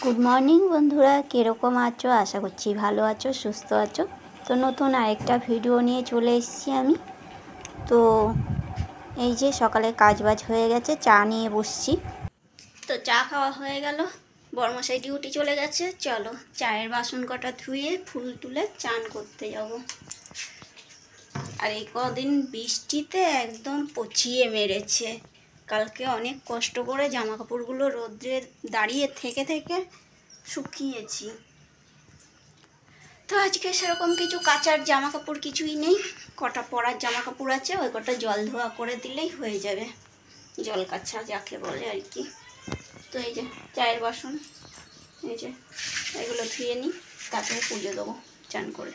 Good morning বন্ধুরা, কীরকম আছো? আশা করছি ভালো আছো, সুস্থ আছো। তো নতুন আরেকটা ভিডিও নিয়ে চলে এসেছি আমি। তো এই যে সকালে কাজবাজ হয়ে গেছে, চা নিয়ে বসছি। তো চা খাওয়া হয়ে গেল, বড়মশাই ডিউটি চলে গেছে। চলো চায়ের বাসন কটা ধুয়ে ফুল তুলে চান করতে যাব। আর এই কদিন বৃষ্টিতে একদম পচিয়ে মেরেছে। কালকে অনেক কষ্ট করে জামা কাপড়গুলো রোদ্রে দাঁড়িয়ে থেকে থেকে শুকিয়েছি। তো আজকে সেরকম কিছু কাচার জামা কাপড় কিছুই নেই, কটা পরার জামা কাপড় আছে, ওই কটা জল ধোয়া করে দিলেই হয়ে যাবে, জল কাচা যাকে বলে আর কি। তো এই যে চায়ের বাসন, এই যে এগুলো ধুয়ে নিই, তারপরে পুজো দেবো চান করে।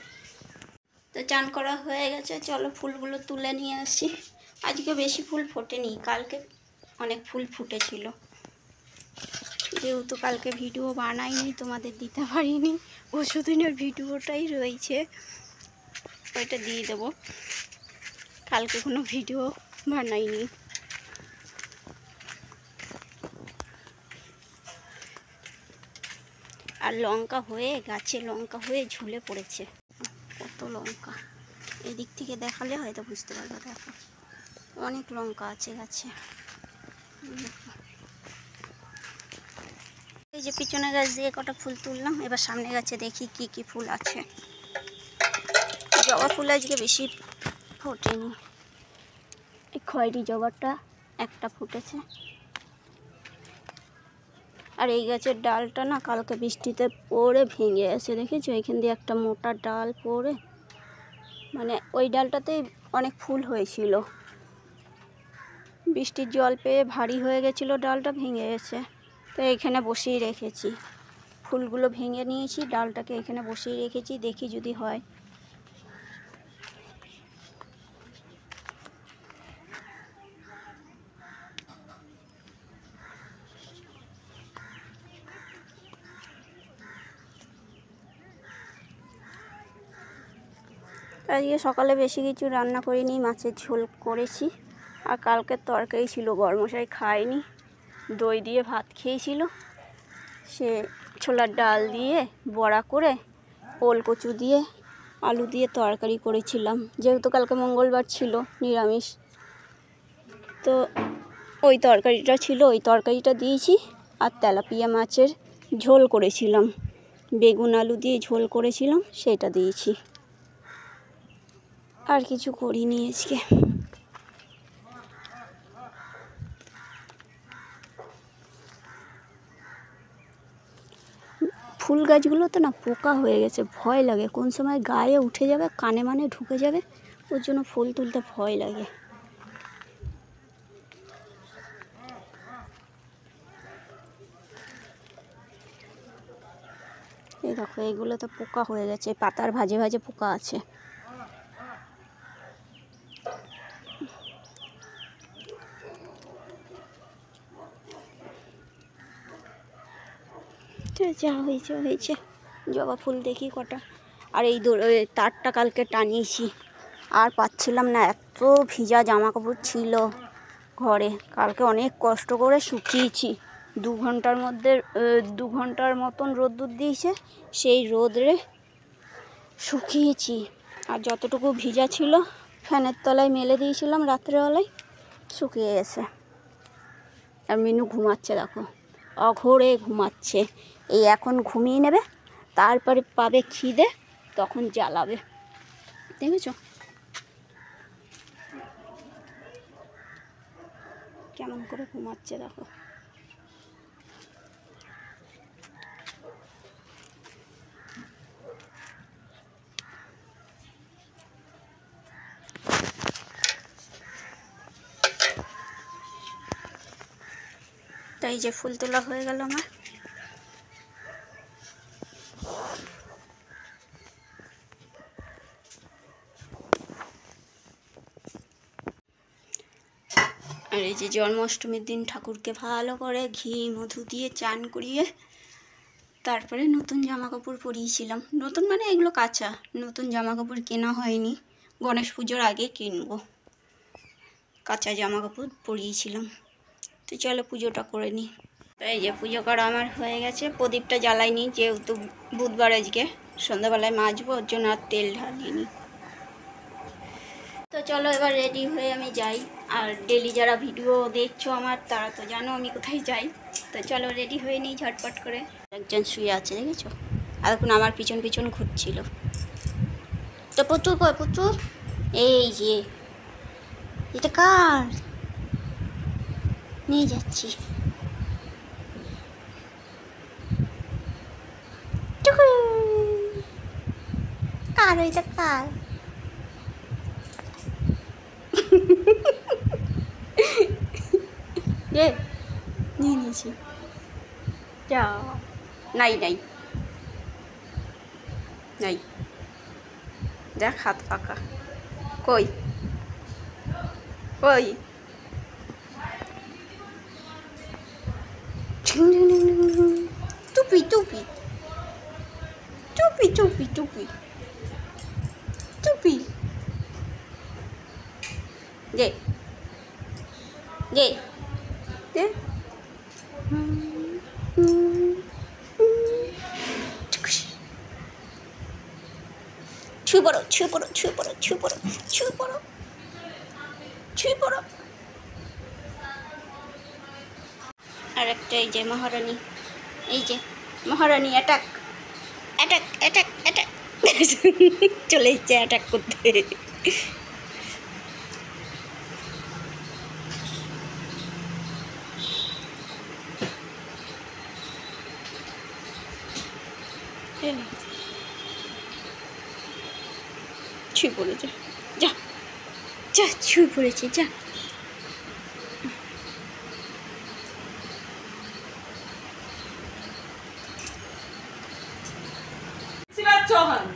তো চান করা হয়ে গেছে, চলো ফুলগুলো তুলে নিয়ে আসি। আজকে বেশি ফুল ফোটেনি, কালকে অনেক ফুল ফুটেছিল। যেহেতু কালকে ভিডিও বানাইনি, তোমাদের দিতে পারিনি, পরশুদিনের ভিডিওটাই রয়েছে, ওইটা দিয়ে দেবো। কালকে কোনো ভিডিও বানাইনি। আর লঙ্কা হয়ে গাছে লঙ্কা হয়ে ঝুলে পড়েছে, কত লঙ্কা। এদিক থেকে দেখালে হয়তো বুঝতে পারবে। দেখো অনেক লঙ্কা আছে গাছে। এই যে পিছনে গাছ দিয়ে কটা ফুল তুললাম, এবার সামনে গাছে দেখি কি কি ফুল আছে। জবা ফুল আজকে বেশি ফোটেনি, এই খয়েরি জবাটা একটা ফুটেছে। আর এই গাছের ডালটা না কালকে বৃষ্টিতে পড়ে ভেঙে গেছে, দেখেছো? এখান দিয়ে একটা মোটা ডাল পড়ে, মানে ওই ডালটাতেই অনেক ফুল হয়েছিল, বৃষ্টির জল পেয়ে ভারী হয়ে গেছিলো, ডালটা ভেঙে গেছে। তো এখানে বসিয়ে রেখেছি, ফুলগুলো ভেঙে নিয়েছি, ডালটাকে এখানে বসিয়ে রেখেছি, দেখি যদি হয়। আজকে সকালে বেশি কিছু রান্না করিনি, মাছের ঝোল করেছি। আর কালকের তরকারি ছিল, বড়মশাই খায়নি, দই দিয়ে ভাত খেয়েছিল। সে ছোলার ডাল দিয়ে বড়া করে ওল কচু দিয়ে আলু দিয়ে তরকারি করেছিলাম, যেহেতু কালকে মঙ্গলবার ছিল, নিরামিষ। তো ওই তরকারিটা ছিল, ওই তরকারিটা দিয়েছি। আর তেলাপিয়া মাছের ঝোল করেছিলাম, বেগুন আলু দিয়ে ঝোল করেছিলাম, সেটা দিয়েছি। আর কিছু করিনি আজকে। ফুল গাছগুলোতে না পোকা হয়ে গেছে, ভয় লাগে, কোন সময় গায়ে উঠে যাবে, কানে মানে ঢুকে যাবে, ওর জন্য ফুল তুলতে ভয় লাগে। এই দেখো এইগুলোতে পোকা হয়ে গেছে, পাতার ভাজে ভাজে পোকা আছে। যা হয়েছে হয়েছে। জবা ফুল দেখি কটা। আর এই তারটা কালকে টানিয়েছি, আর পাচ্ছিলাম না, এত ভিজা জামা কাপড় ছিল ঘরে। কালকে অনেক কষ্ট করে শুকিয়েছি, 2 ঘন্টার মতন রোদ্দুর দিয়েছে, সেই রোদরে শুকিয়েছি। আর যতটুকু ভিজা ছিল ফ্যানের তলায় মেলে দিয়েছিলাম রাত্রেবেলায়, শুকিয়ে গেছে। আর মিনু ঘুমাচ্ছে, দেখো অঘোরে ঘুমাচ্ছে। এই এখন ঘুমিয়ে নেবে, তারপরে পাবে খিদে, তখন জ্বালাবে, দেখেছো কেমন করে ঘুমাচ্ছে, দেখো। তাই যে ফুল তোলা হয়ে গেল আমার। আর এই যে জন্মাষ্টমীর দিন ঠাকুরকে ভালো করে ঘি মধু দিয়ে চান করিয়ে তারপরে নতুন জামা কাপড় পরিয়েছিলাম। নতুন মানে এগুলো কাঁচা, নতুন জামা কাপড় কেনা হয়নি, গণেশ পুজোর আগে কিনবো। কাঁচা জামা কাপড় পরিয়েছিলাম। তো চলো পুজোটা করে নিই। তো এই যে পুজো করা আমার হয়ে গেছে, প্রদীপটা জ্বালাইনি যেহেতু বুধবার আজকে সন্ধ্যাবেলায় মাজবো, ওর জন্য আর তেল ঢালিনি। তো চলো এবার রেডি হয়ে আমি যাই। আর ডেলি যারা ভিডিও দেখছো আমার, তারা তো জানো আমি কোথায় যাই। তো চলো রেডি হয়ে নিই ঝটপট করে। একজন শুয়ে আছে দেখেছো, আর এখন আমার পিছন পিছন ঘুরছিল। তো পুচু কই পুচু? এই যে এটা কার, নিয়ে যাচ্ছি। কার এটা কার? নিয়ে নিয়েছি। যা নাই নাই নাই, দেখ হাত ফাঁকা। কই কই? টুপি টুপি টুপি টুপি টুপি টুপি দে দে দে। ছুঁয়ে পড়ো ছুঁয়ে পড়ো ছুঁয়ে পড়ো ছুঁয়ে পড়ো ছুঁয়ে পড়ো ছুঁয়ে পড়ো। আর একটা এই যে মহারানী, এই যে মহারানী অ্যাটাক অ্যাটাক অ্যাটাক অ্যাটাক চলে এসছে অ্যাটাক করতে। ছুঁয়ে পড়েছে, যা যা ছুঁয়ে পড়েছে যা।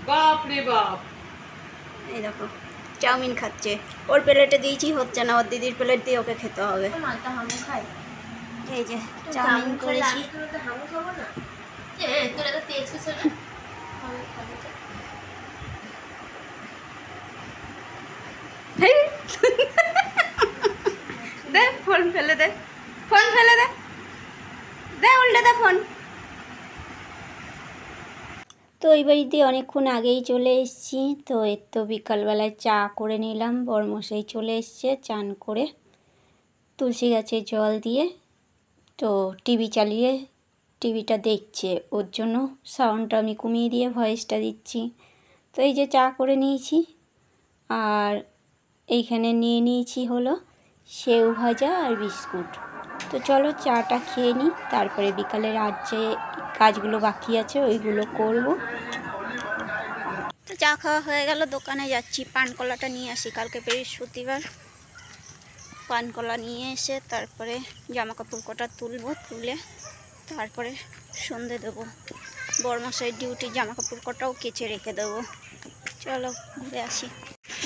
বাপ রে বাপ, এই দেখো চাউমিন খাচ্ছে, ওর প্লেটে দিয়েছি হচ্ছে না, ওর দিদির প্লেট দিয়ে ওকে খেতে হবে। এই যে চাউমিন করেছি। দে ফোন ফেলে দে, ফোন ফেলে দে, দে উল্টে দে ফোন। তো এই বাড়িতে অনেকক্ষণ আগেই চলে এসেছি। তো এর তো বিকালবেলায় চা করে নিলাম, বরমশাই চলে এসছে চান করে, তুলসী গাছে জল দিয়ে। তো টিভি চালিয়ে টিভিটা দেখছে, ওর জন্য সাউন্ডটা আমি কমিয়ে দিয়ে ভয়েসটা দিচ্ছি। তো এই যে চা করে নিয়েছি, আর এইখানে নিয়ে নিয়েছি হলো সেউ ভাজা আর বিস্কুট। তো চলো চাটা খেয়ে নিই, তারপরে বিকালের আর যে কাজগুলো বাকি আছে ওইগুলো করব। তো চা খাওয়া হয়ে গেল, দোকানে যাচ্ছি পানকলাটা নিয়ে আসি, কালকে বৃহস্পতিবার। পানকলা নিয়ে এসে তারপরে জামা কাপড় কটা তুলবো, তুলে তারপরে সন্ধে দেবো। বরমশাই ডিউটি জামা কাপড় কটাও কেচে রেখে দেবো। চলো ঘুরে আসি।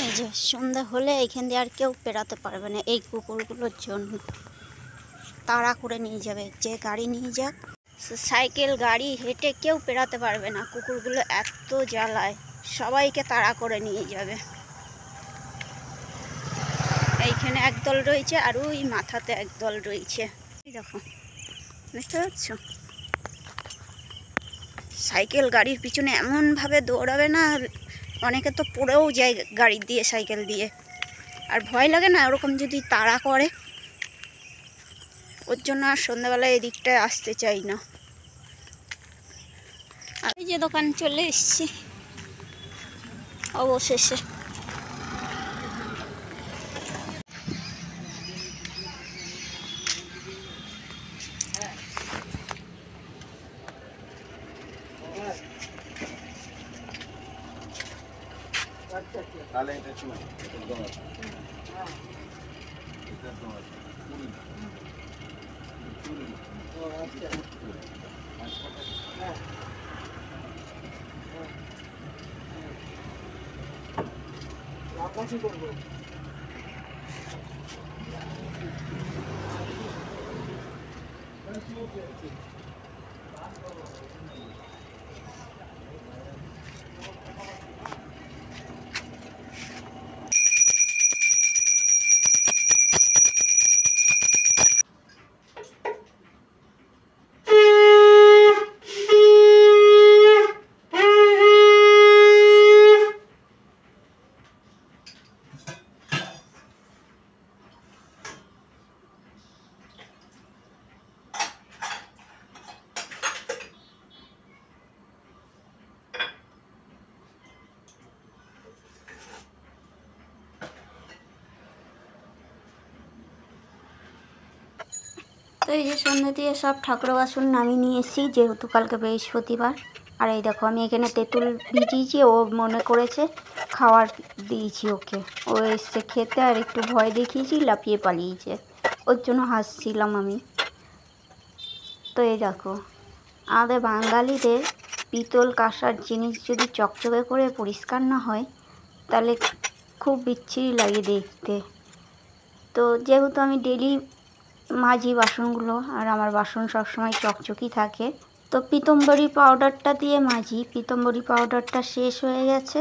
এই যে সন্ধ্যা হলে এইখান দিয়ে আর কেউ পেরাতে পারবে না, এই কুকুরগুলোর জন্য তাড়া করে নিয়ে যাবে, যে গাড়ি নিয়ে যাক। সাইকেল গাড়ি হেঁটে কেউ পেরাতে পারবে না, কুকুরগুলো এত জ্বালায়, সবাইকে তাড়া করে নিয়ে যাবে। এইখানে একদল রয়েছে আর ওই মাথাতে একদল রয়েছে, এই দেখো দেখতে পাচ্ছ। সাইকেল গাড়ির পিছনে এমনভাবে দৌড়াবে না, অনেকে তো পড়েও যায় গাড়ি দিয়ে সাইকেল দিয়ে। আর ভয় লাগে না ওরকম যদি তাড়া করে, ওর জন্য আর সন্ধ্যাবেলায় এদিকটায় আসতে চাই না। আর এই যে দোকান চলে এসছি অবশেষে। তো এই যে সন্ধ্যা দিয়ে সব ঠাকুর বাসন নামিয়ে নিয়ে এসেছি, যেহেতু কালকে বৃহস্পতিবার। আর এই দেখো আমি এখানে তেঁতুল ভিজিয়েছি, ও মনে করেছে খাওয়ার দিয়েছি ওকে, ও এসছে খেতে আর একটু ভয় দেখিয়েছি, লাফিয়ে পালিয়েছে, ওর জন্য হাসছিলাম আমি। তো এই দেখো আমাদের বাঙালিদের পিতল কাঁসার জিনিস যদি চকচকে করে পরিষ্কার না হয় তাহলে খুব বিচ্ছিরি লাগে দেখতে। তো যেহেতু আমি ডেলি মাজি বাসনগুলো, আর আমার বাসন সবসময় চকচকই থাকে, তো পিতম্বরী পাউডারটা দিয়ে মাজি, পিতম্বরী পাউডারটা শেষ হয়ে গেছে।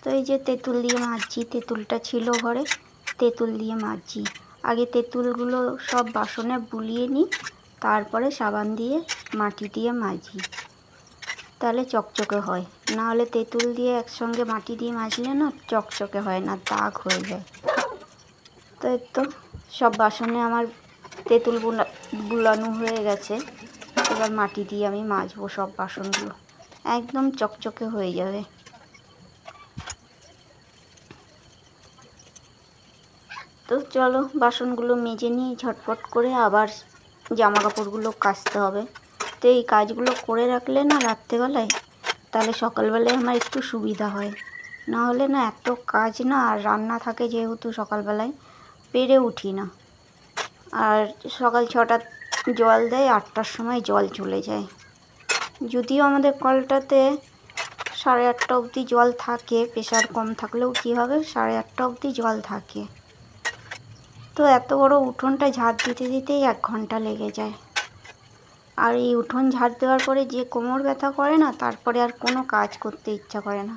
তো এই যে তেঁতুল দিয়ে মাজছি, তেঁতুলটা ছিল ঘরে, তেঁতুল দিয়ে মাজছি। আগে তেঁতুলগুলো সব বাসনে বুলিয়ে নিই, তারপরে সাবান দিয়ে মাটি দিয়ে মাজি, তাহলে চকচকে হয়। নাহলে তেঁতুল দিয়ে একসঙ্গে মাটি দিয়ে মাজলে না চকচকে হয় না, দাগ হয়ে যায়। তো এই তো সব বাসনে আমার তেঁতুল বুলানো হয়ে গেছে, এবার মাটি দিয়ে আমি মাজবো সব বাসনগুলো, একদম চকচকে হয়ে যাবে। তো চলো বাসনগুলো মেজে নিয়ে ঝটপট করে আবার জামা কাপড়গুলো কাচতে হবে। তো এই কাজগুলো করে রাখলে না রাত্রেবেলায়, তাহলে সকালবেলায় আমার একটু সুবিধা হয়। না হলে না এত কাজ না, আর রান্না থাকে যেহেতু সকালবেলায় পেরে উঠি না। আর সকাল 6টার জল দেয়, 8টার সময় জল চলে যায়। যদিও আমাদের কলটাতে 8:30 অবধি জল থাকে, প্রেশার কম থাকলেও কী হবে, 8:30 অবধি জল থাকে। তো এত বড় উঠোনটা ঝাড় দিতে দিতেই 1 ঘন্টা লেগে যায়। আর এই উঠোন ঝাড় দেওয়ার পরে যে কোমর ব্যথা করে না, তারপরে আর কোনো কাজ করতে ইচ্ছা করে না।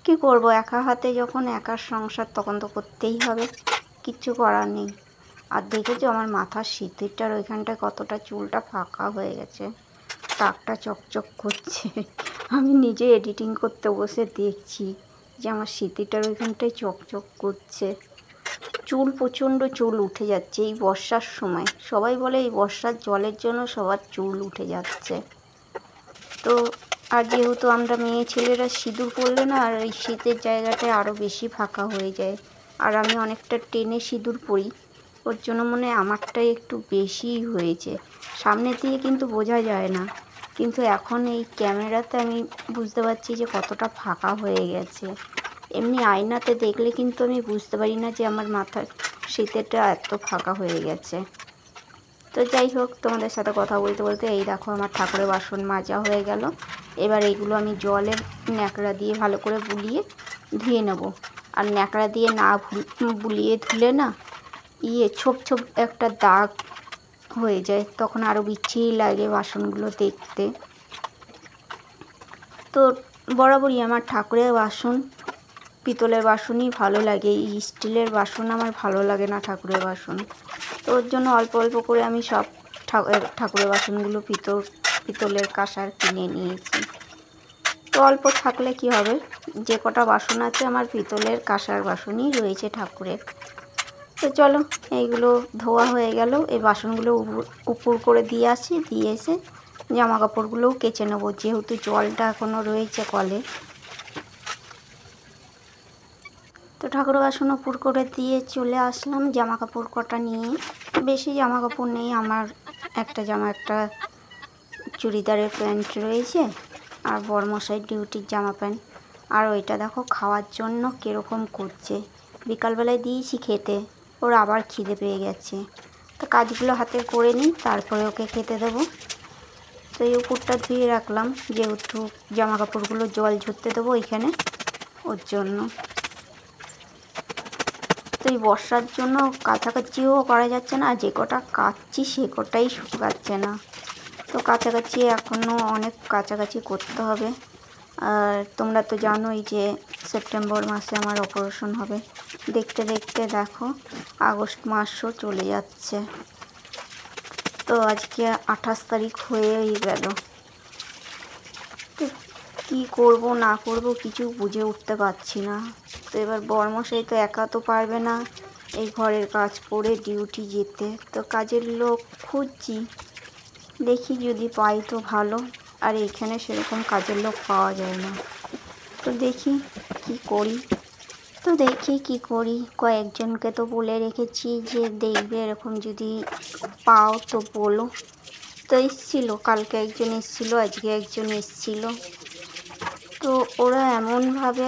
কি করব, একা হাতে যখন একার সংসার, তখন তো করতেই হবে, কিচ্ছু করার নেই। আর দেখেছো আমার মাথার সিঁথিটার ওইখানটায় কতটা চুলটা ফাঁকা হয়ে গেছে, টাকটা চকচক করছে। আমি নিজে এডিটিং করতে বসে দেখছি যে আমার সিঁথিটার ওইখানটায় চকচক করছে। চুল প্রচণ্ড চুল উঠে যাচ্ছে এই বর্ষার সময়, সবাই বলে এই বর্ষার জলের জন্য সবার চুল উঠে যাচ্ছে। তো আর যেহেতু আমরা মেয়ে ছেলেরা সিঁদুর পরলে না, আর এই শীতের জায়গাটায় আরও বেশি ফাঁকা হয়ে যায়। আর আমি অনেকটা টেনে সিঁদুর পরি, ওর জন্য মনে হয় আমারটাই একটু বেশিই হয়েছে। সামনে দিয়ে কিন্তু বোঝা যায় না, কিন্তু এখন এই ক্যামেরাতে আমি বুঝতে পারছি যে কতটা ফাঁকা হয়ে গেছে। এমনি আয়নাতে দেখলে কিন্তু আমি বুঝতে পারি না যে আমার মাথার শীতেরটা এত ফাঁকা হয়ে গেছে। তো যাই হোক, তোমাদের সাথে কথা বলতে বলতে এই দেখো আমার ঠাকুরের বাসন মাজা হয়ে গেল। এবার এইগুলো আমি জলের ন্যাকড়া দিয়ে ভালো করে বুলিয়ে ধুয়ে নেব। আর ন্যাকড়া দিয়ে না বুলিয়ে ধুলে না ছোপ ছোপ একটা দাগ হয়ে যায়, তখন আরও বিচ্ছিরি লাগে বাসনগুলো দেখতে। তো বরাবরই আমার ঠাকুরের বাসন পিতলের বাসনই ভালো লাগে, এই স্টিলের বাসন আমার ভালো লাগে না ঠাকুরের বাসন। তো ওর জন্য অল্প অল্প করে আমি সব ঠাকুরের বাসনগুলো পিতলের কাঁসার কিনে নিয়েছি। তো অল্প থাকলে কি হবে, যে কটা বাসন আছে আমার পিতলের কাঁসার বাসনই রয়েছে ঠাকুরের। তো চলো এইগুলো ধোয়া হয়ে গেল, এই বাসনগুলো উপর করে দিয়ে আসি, দিয়ে এসে জামা কাপড়গুলোও কেচে নেবো, যেহেতু জলটা এখনও রয়েছে কলে। তো ঠাকুর বাসন উপর করে দিয়ে চলে আসলাম জামা কাপড় কটা নিয়ে। বেশি জামা কাপড় নেই, আমার একটা চুড়িদারের প্যান্ট রয়েছে, আর বড়মশাই ডিউটির জামা প্যান্ট। আর ওইটা দেখো খাওয়ার জন্য কীরকম করছে, বিকালবেলায় দিয়েছি খেতে, ওর আবার খিদে পেয়ে গেছে। তো কাজগুলো হাতে করে নিই, তারপরে ওকে খেতে দেবো। তো এই উপরটা ধুয়ে রাখলাম, যেহেতু জামা কাপড়গুলো জল ঝরতে দেবো এখানে, ওর জন্য। তো এই বর্ষার জন্য কাছাকাছিও করা যাচ্ছে না, আর যে কটা কাচছি সে কটাই শুকাচ্ছে না। তো কাছাকাছি এখনও অনেক কাছাকাছি করতে হবে। আর তোমরা তো জানোই যে সেপ্টেম্বর মাসে আমার অপারেশন হবে। দেখতে দেখতে দেখো আগস্ট মাসও চলে যাচ্ছে। তো আজকে 28 তারিখ হয়েই গেল। তো কী করব না করব কিছু বুঝে উঠতে পারছি না। তো এবার বড়মশাই তো একা তো পারবে না এই ঘরের কাজ করে ডিউটি যেতে, তো কাজের লোক খুঁজছি, দেখি যদি পাই তো ভালো। আর এইখানে সেরকম কাজের লোক পাওয়া যায় না, তো দেখি কি করি। তো দেখি কি করি, কয়েকজনকে তো বলে রেখেছি যে দেখবে, এরকম যদি পাও তো বলো। তো এসেছিলো, কালকে একজন এসেছিলো, আজকে একজন এসেছিলো। তো ওরা এমনভাবে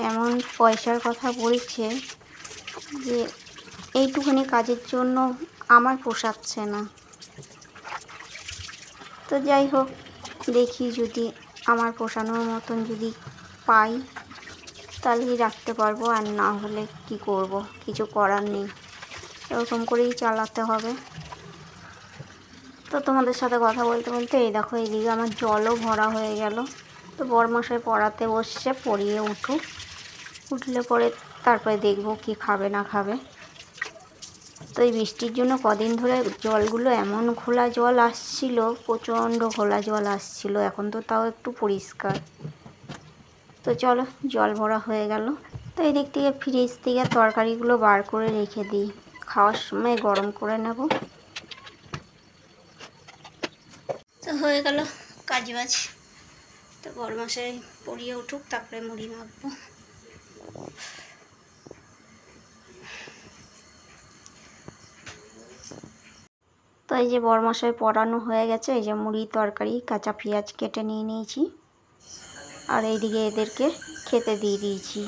এমন পয়সার কথা বলছে যে এইটুখানি কাজের জন্য আমার পোষাচ্ছে না। তো যাই হোক, দেখি যদি আমার পোষানোর মতন যদি পাই তাহলেই রাখতে পারবো, আর না হলে কি করব, কিছু করার নেই, এরকম করেই চালাতে হবে। তো তোমাদের সাথে কথা বলতে বলতে এই দেখো, এইদিকে আমার জলও ভরা হয়ে গেল। তো বরমশাই পড়াতে বসছে, পড়িয়ে উঠলে পরে তারপরে দেখব কি খাবে না খাবে। তো এই বৃষ্টির জন্য কদিন ধরে জলগুলো এমন ঘোলা জল আসছিল, প্রচণ্ড ঘোলা জল আসছিল, এখন তো তাও একটু পরিষ্কার। তো চলো, জল ভরা হয়ে গেল। তো এই দিক থেকে ফ্রিজ থেকে তরকারিগুলো বার করে রেখে দিই, খাওয়ার সময় গরম করে নেব। তো হয়ে গেল কাজবাজ। তো বরমশাই পড়িয়ে উঠুক, তারপরে মুড়ি মাখবো। তো এই যে বরমশাই পড়ানো হয়ে গেছে, এই যে মুড়ি তরকারি, কাঁচা পেঁয়াজ কেটে নিয়ে নিয়েছি, আর এইদিকে এদেরকে খেতে দিয়ে দিয়েছি।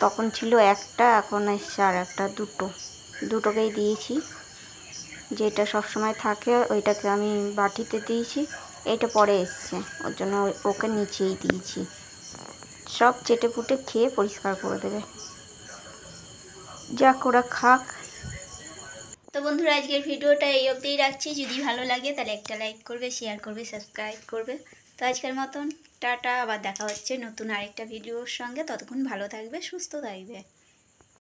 তখন ছিল একটা, এখন এসছে আর একটা, দুটোকেই দিয়েছি। যেটা সবসময় থাকে ওইটাকে আমি বাটিতে দিয়েছি, এইটা পরে এসছে, ওর জন্য ওকে নিচেই দিয়েছি। সব চেটে পুটে খেয়ে পরিষ্কার করে দেবে, যাক ওরা খাক। তো বন্ধুরা, আজকের ভিডিওটা এই অবধিই রাখছি। যদি ভালো লাগে তাহলে একটা লাইক করবে, শেয়ার করবে, সাবস্ক্রাইব করবে। তো আজকের মতন টাটা, আবার দেখা হচ্ছে নতুন আরেকটা ভিডিওর সঙ্গে। ততক্ষণ ভালো থাকবে, সুস্থ থাকবে।